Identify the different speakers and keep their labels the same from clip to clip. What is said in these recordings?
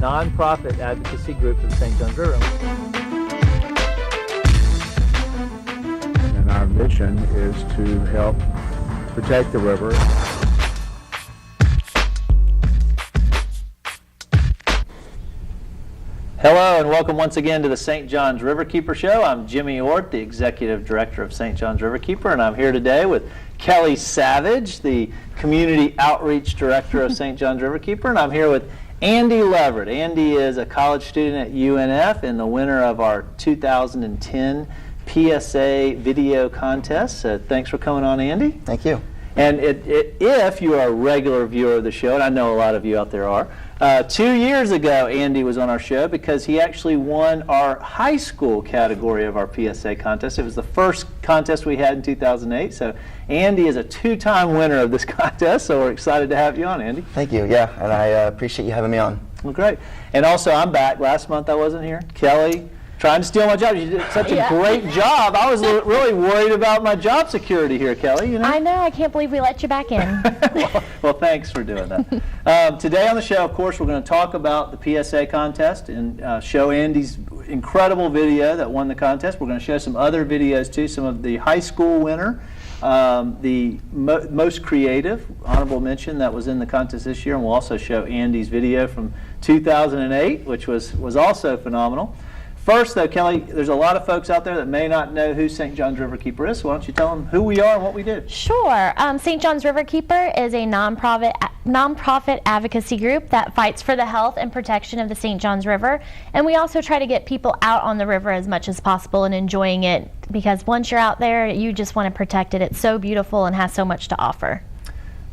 Speaker 1: nonprofit advocacy group for the St. Johns River.
Speaker 2: And our mission is to help protect the river.
Speaker 1: Hello and welcome once again to the St. Johns Riverkeeper Show. I'm Jimmy Ort, the Executive Director of St. Johns Riverkeeper, and I'm here today with Kelly Savage, the Community Outreach Director of St. Johns Riverkeeper, and I'm here with AndyGLeverett. Andy is a college student at UNF and the winner of our 2010 PSA video contest. So thanks for coming on, Andy.
Speaker 3: Thank you.
Speaker 1: And if you are a regular viewer of the show, and I know a lot of you out there are, 2 years ago Andy was on our show because he actually won our high school category of our PSA contest. It was the first contest we had in 2008. So Andy is a two-time winner of this contest, so we're excited to have you on, Andy.
Speaker 3: Thank you, yeah, and I appreciate you having me on.
Speaker 1: Well, great. And also, I'm back. Last month I wasn't here. Kelly, trying to steal my job. You did such a great job. I was really worried about my job security here, Kelly. You know?
Speaker 4: I know. I can't believe we let you back in.
Speaker 1: well, thanks for doing that. Today on the show, of course, we're going to talk about the PSA contest and show Andy's incredible video that won the contest. We're going to show some other videos, too, some of the high school winner, the most creative, honorable mention, that was in the contest this year. And we'll also show Andy's video from 2008, which was also phenomenal. First, though, Kelly, there's a lot of folks out there that may not know who St. Johns Riverkeeper is, so why don't you tell them who we are and what we do?
Speaker 4: Sure. St. Johns Riverkeeper is a nonprofit advocacy group that fights for the health and protection of the St. Johns River, and we also try to get people out on the river as much as possible and enjoying it, because once you're out there, you just want to protect it. It's so beautiful and has so much to offer.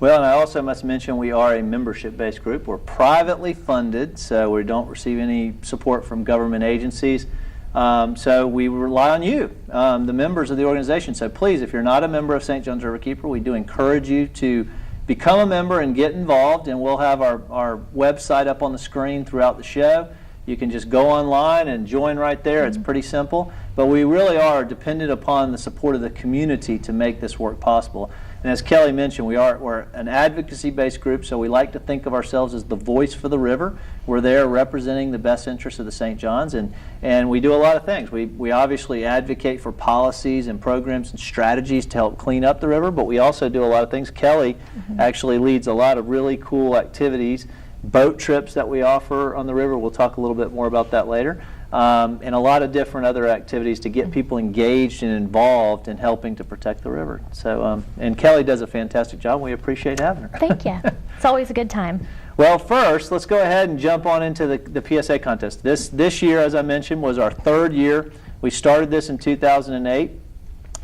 Speaker 1: Well, and I also must mention we are a membership-based group. We're privately funded, so we don't receive any support from government agencies. So we rely on you, the members of the organization. So please, if you're not a member of St. Johns Riverkeeper, we do encourage you to become a member and get involved. And we'll have our website up on the screen throughout the show. You can just go online and join right there. It's pretty simple. But we really are dependent upon the support of the community to make this work possible. And as Kelly mentioned, we're an advocacy-based group, so we like to think of ourselves as the voice for the river. We're there representing the best interests of the St. Johns, and we do a lot of things. We obviously advocate for policies and programs and strategies to help clean up the river, but we also do a lot of things. Kelly actually leads a lot of really cool activities, boat trips that we offer on the river. We'll talk a little bit more about that later. And a lot of different other activities to get people engaged and involved in helping to protect the river. So, and Kelly does a fantastic job. We appreciate having her.
Speaker 4: Thank you. It's always a good time.
Speaker 1: Well, first, let's go ahead and jump on into the PSA contest. This year, as I mentioned, was our third year. We started this in 2008.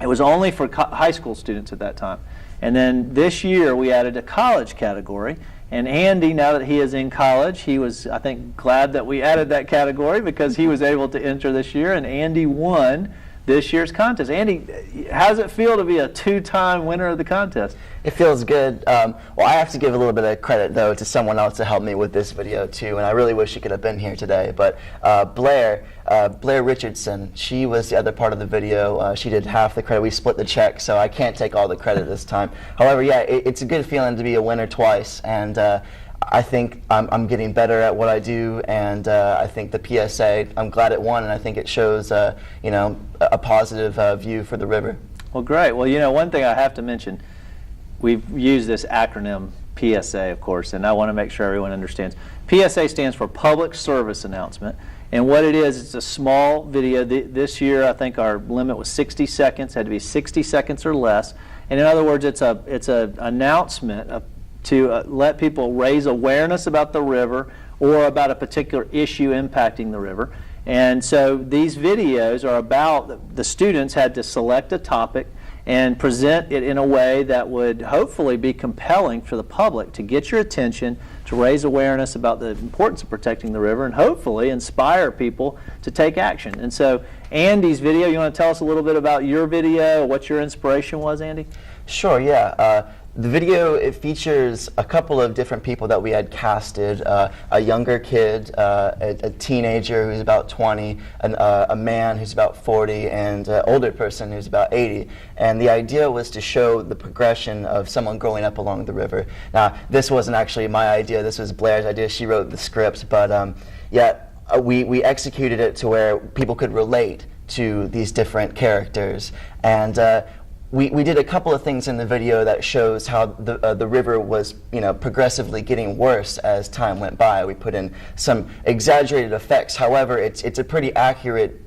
Speaker 1: It was only for high school students at that time. And then this year, we added a college category. And Andy, now that he is in college, he was, I think, glad that we added that category because he was able to enter this year, and Andy won this year's contest. Andy, how does it feel to be a two-time winner of the contest?
Speaker 3: It feels good. Well, I have to give a little bit of credit, though, to someone else to help me with this video, too, and I really wish she could have been here today. But Blair Richardson, she was the other part of the video. She did half the credit. We split the check, so I can't take all the credit this time. However, yeah, it's a good feeling to be a winner twice, and I think I'm getting better at what I do, and I think the PSA, I'm glad it won, and I think it shows, you know, a positive view for the river.
Speaker 1: Well, great. Well, you know, one thing I have to mention, we've used this acronym PSA, of course, and I want to make sure everyone understands. PSA stands for Public Service Announcement, and what it is, it's a small video. This year, I think our limit was 60 seconds. It had to be 60 seconds or less. And in other words, it's an announcement to let people raise awareness about the river or about a particular issue impacting the river. And so these videos are about, the students had to select a topic and present it in a way that would hopefully be compelling for the public to get your attention, to raise awareness about the importance of protecting the river, and hopefully inspire people to take action. And so Andy's video, you want to tell us a little bit about your video, what your inspiration was, Andy?
Speaker 3: Sure, yeah. The video, it features a couple of different people that we had casted, a younger kid, a teenager who's about 20, a man who's about 40, and an older person who's about 80. And the idea was to show the progression of someone growing up along the river. Now, this wasn't actually my idea, this was Blair's idea. She wrote the script, but yet we executed it to where people could relate to these different characters. And we did a couple of things in the video that shows how the river was, progressively getting worse as time went by. We put in some exaggerated effects. However, it's a pretty accurate,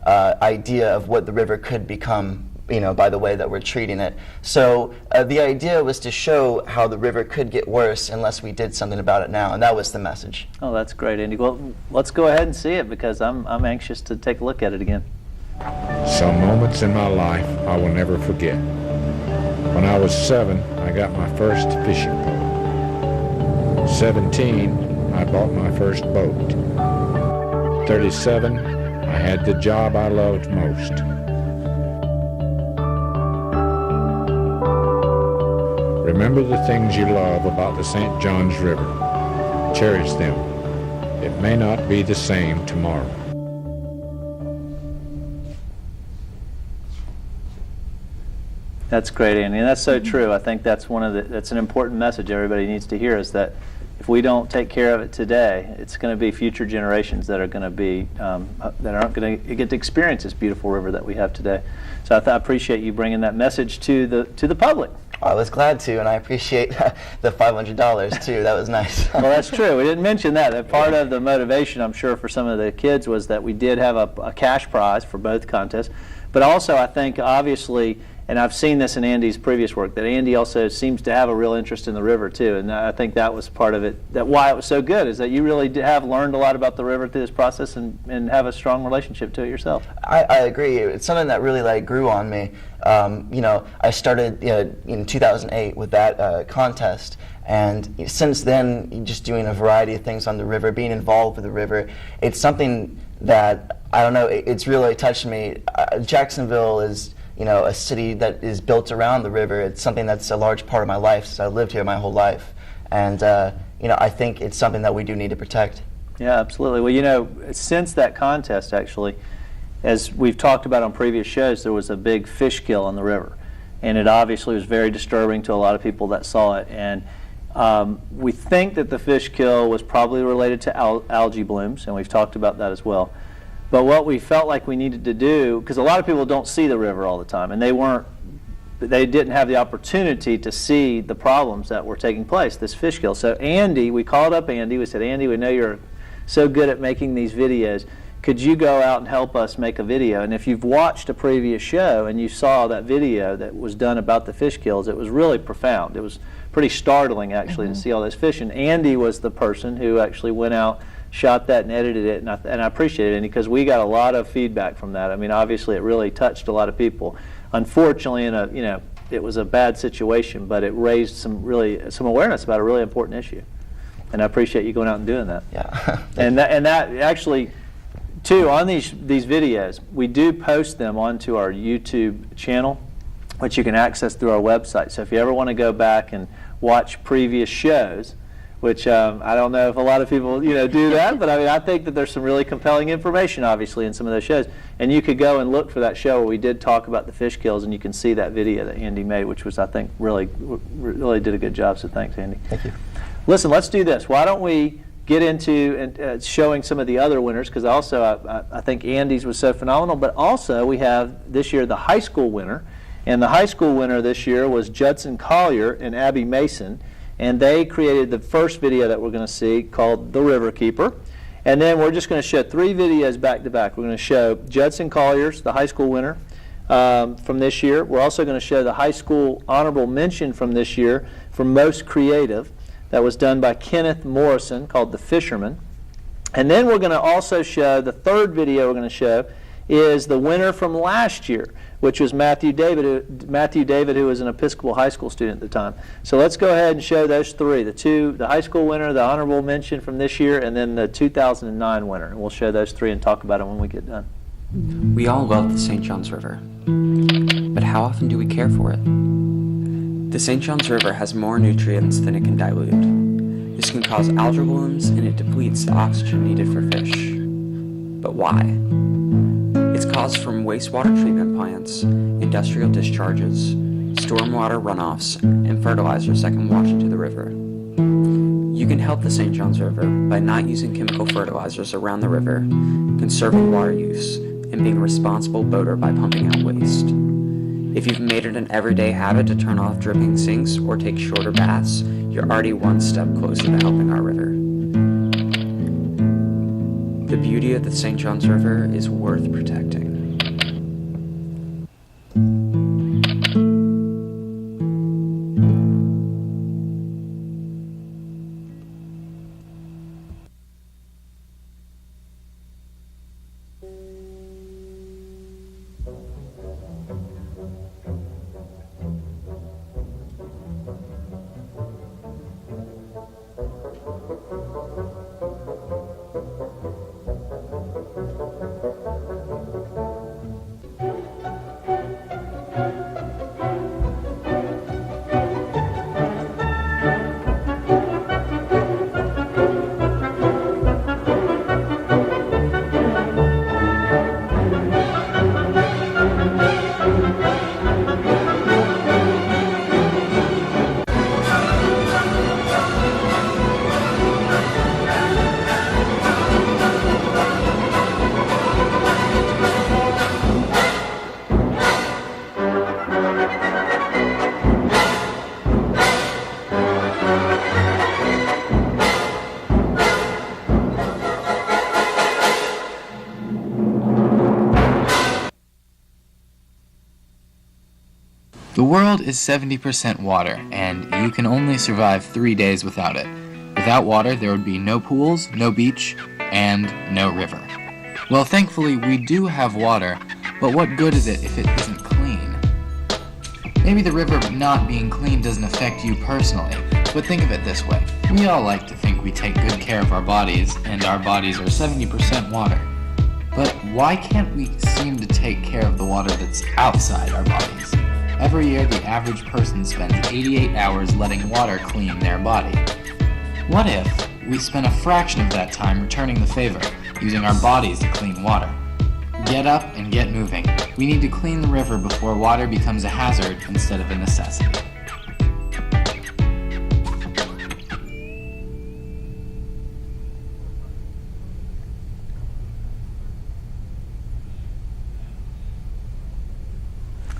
Speaker 3: idea of what the river could become, by the way that we're treating it. So the idea was to show how the river could get worse unless we did something about it now, and that was the message.
Speaker 1: Oh, that's great, Andy. Well, let's go ahead and see it, because I'm anxious to take a look at it again.
Speaker 5: Some moments in my life I will never forget. When I was 7, I got my first fishing pole. 17, I bought my first boat. 37, I had the job I loved most. Remember the things you love about the St. Johns River. Cherish them. It may not be the same tomorrow.
Speaker 1: That's great, Andy, and that's so true. I think that's that's an important message everybody needs to hear, is that if we don't take care of it today, it's going to be future generations that are going to be that aren't going to get to experience this beautiful river that we have today. So I appreciate you bringing that message to the public.
Speaker 3: I was glad to, and I appreciate the $500 too. That was nice.
Speaker 1: Well, that's true. We didn't mention that. That part of the motivation, I'm sure, for some of the kids was that we did have a cash prize for both contests, but also I think obviously, and I've seen this in Andy's previous work, that Andy also seems to have a real interest in the river too, and I think that was part of it, that why it was so good, is that you really have learned a lot about the river through this process and have a strong relationship to it yourself.
Speaker 3: I agree. It's something that really grew on me. I started in 2008 with that contest, and since then, just doing a variety of things on the river, being involved with the river, it's something that, I don't know, it's really touched me. Jacksonville is a city that is built around the river. It's something that's a large part of my life since I lived here my whole life. And, I think it's something that we do need to protect.
Speaker 1: Yeah, absolutely. Well, since that contest, actually, as we've talked about on previous shows, there was a big fish kill on the river. And it obviously was very disturbing to a lot of people that saw it. And we think that the fish kill was probably related to algae blooms, and we've talked about that as well. But what we felt like we needed to do, because a lot of people don't see the river all the time, and they didn't have the opportunity to see the problems that were taking place, this fish kill. So Andy, we called up Andy, we said, Andy, we know you're so good at making these videos. Could you go out and help us make a video? And if you've watched a previous show and you saw that video that was done about the fish kills, it was really profound. It was pretty startling, actually, to see all those fish. And Andy was the person who actually went out, shot that, and edited it, and I appreciate it, because we got a lot of feedback from that. I mean, obviously, it really touched a lot of people. Unfortunately, it was a bad situation, but it raised some awareness about a really important issue. And I appreciate you going out and doing that.
Speaker 3: Yeah.
Speaker 1: and that actually, too, on these videos, we do post them onto our YouTube channel, which you can access through our website. So if you ever want to go back and watch previous shows, which I don't know if a lot of people do that, but I think that there's some really compelling information, obviously, in some of those shows. And you could go and look for that show where we did talk about the fish kills, and you can see that video that Andy made, which was, I think, really did a good job. So thanks, Andy.
Speaker 3: Thank you.
Speaker 1: Listen, let's do this. Why don't we get into showing some of the other winners, because also I think Andy's was so phenomenal, but also we have this year the high school winner, and the high school winner this year was Judson Collier and Abby Mason, and they created the first video that we're going to see called The Riverkeeper. And then we're just going to show 3 videos back to back. We're going to show Judson Collier's, the high school winner from this year. We're also going to show the high school honorable mention from this year for Most Creative. That was done by Kenneth Morrison, called The Fisherman. And then we're going to also show, the third video we're going to show is the winner from last year, which was Matthew David, who was an Episcopal high school student at the time. So let's go ahead and show those 3, the high school winner, the honorable mention from this year, and then the 2009 winner. And we'll show those 3 and talk about them when we get done.
Speaker 6: We all love the St. Johns River, but how often do we care for it? The St. Johns River has more nutrients than it can dilute. This can cause algal blooms, and it depletes the oxygen needed for fish. But why? It's caused from wastewater treatment plants, industrial stormwater runoffs, and fertilizers that can wash into the river. You can help the St. Johns River by not using chemical fertilizers around the river, conserving water use, and being a responsible boater by pumping out waste. If you've made it an everyday habit to turn off dripping sinks or take shorter baths, you're already one step closer to helping our river. The beauty of the St. Johns River is worth protecting.
Speaker 7: The world is 70% water, and you can only survive 3 days without it. Without water, there would be no pools, no beach, and no river. Well, thankfully, we do have water, but what good is it if it isn't clean? Maybe the river not being clean doesn't affect you personally, but think of it this way. We all like to think we take good care of our bodies, and our bodies are 70% water. But why can't we seem to take care of the water that's outside our bodies? Every year, the average person spends 88 hours letting water clean their body. What if we spent a fraction of that time returning the favor, using our bodies to clean water? Get up and get moving. We need to clean the river before water becomes a hazard instead of a necessity.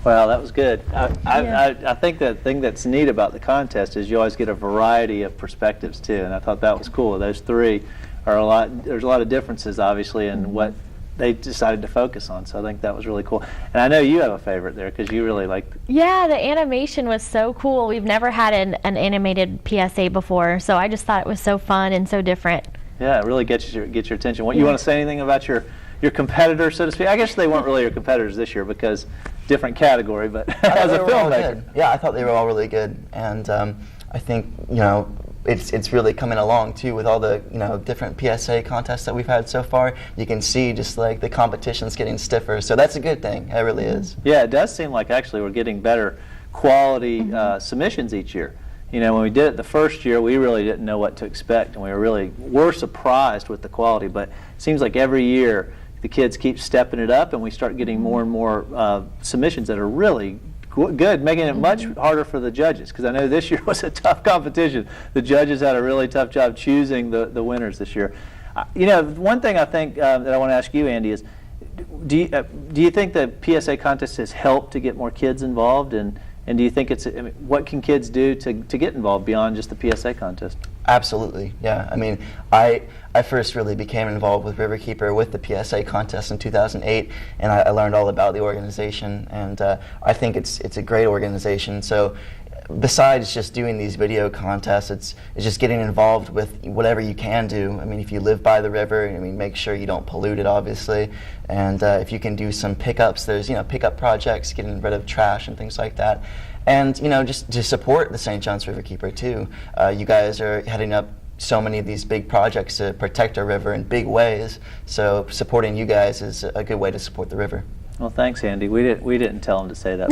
Speaker 1: Wow, that was good. I think the thing that's neat about the contest is you always get a variety of perspectives too, and I thought that was cool. Those three are there's a lot of differences obviously in what they decided to focus on, so I think that was really cool. And I know you have a favorite there because you really liked it.
Speaker 4: Yeah, the animation was so cool. We've never had an animated PSA before, so I just thought it was so fun and so different.
Speaker 1: Yeah, it really gets your attention. You want to say anything about your competitors, so to speak? I guess they weren't really your competitors this year because different category, but as a filmmaker.
Speaker 3: Yeah, I thought they were all really good, and I think it's really coming along too with all the different PSA contests that we've had so far. You can see just like the competition's getting stiffer, so that's a good thing. It really is.
Speaker 1: Yeah, it does seem like actually we're getting better quality submissions each year. When we did it the first year, we really didn't know what to expect, and we were surprised with the quality. But it seems like every year the kids keep stepping it up, and we start getting more and more submissions that are really good, making it much harder for the judges, because I know this year was a tough competition. The judges had a really tough job choosing the winners this year. One thing I think that I want to ask you, Andy, is do you think the PSA contest has helped to get more kids involved, and do you think what can kids do to get involved beyond just the PSA contest? Absolutely, yeah. I mean, I first really became involved with Riverkeeper with the PSA contest in 2008, and I learned all about the organization, and I think it's a great organization. So besides just doing these video contests, it's just getting involved with whatever you can do. I mean, if you live by the river, make sure you don't pollute it, obviously, and if you can do some pickups, there's pickup projects, getting rid of trash and things like that. And just to support the St. Johns Riverkeeper too. You guys are heading up so many of these big projects to protect our river in big ways. So supporting you guys is a good way to support the river. Well, thanks, Andy. We didn't tell him to say that.